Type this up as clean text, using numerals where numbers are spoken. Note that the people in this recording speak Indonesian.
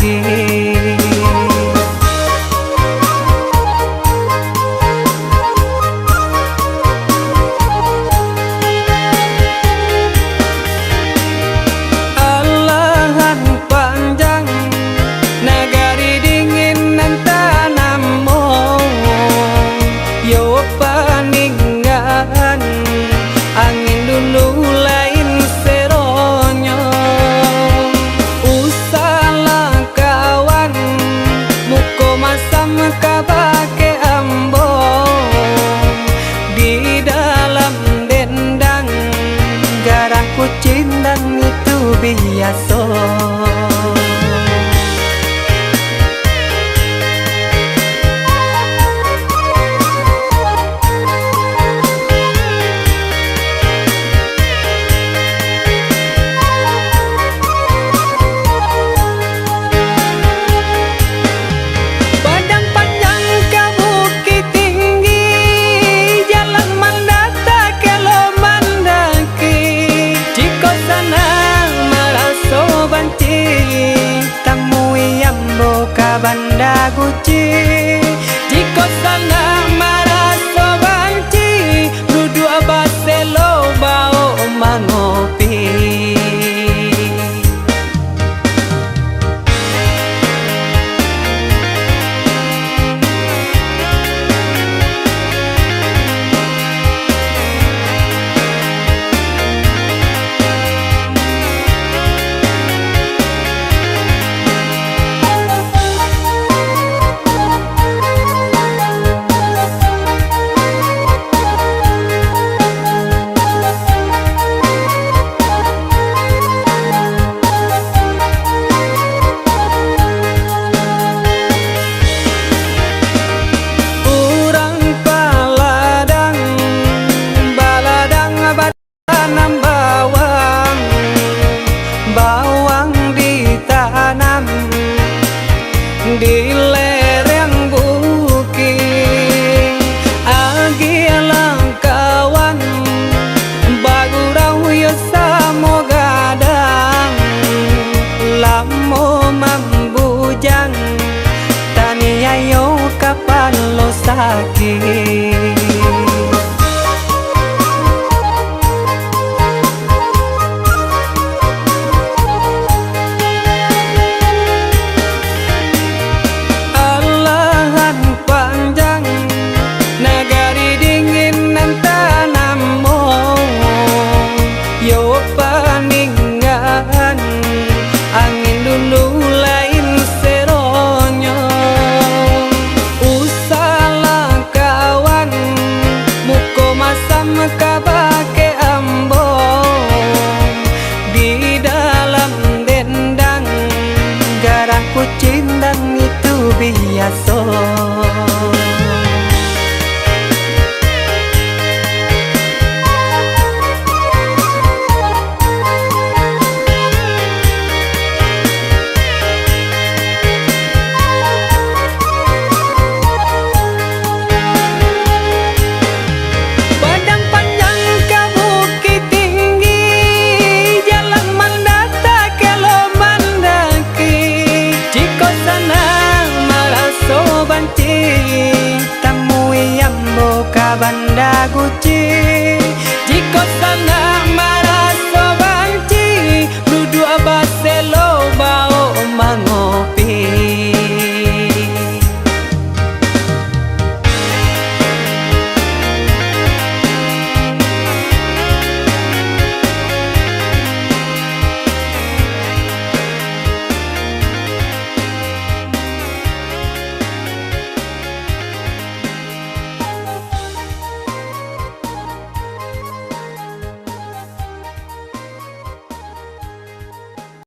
sakit. Alahan panjang nagari dingin nan tanamo, yo paninggan angin dulu lain seronyo. Usalah kawan muko masam kabake ambong, di dalam dendang garang kucing dan itu biasa. Banda guci jika sana maraso banci dudu abaselo bau mangopi. Tanam bawang ditanam di lereng bukit. Agilah kawan bagurau yo samo gadang, lamo mambujang tani ayo kapan lo sakit.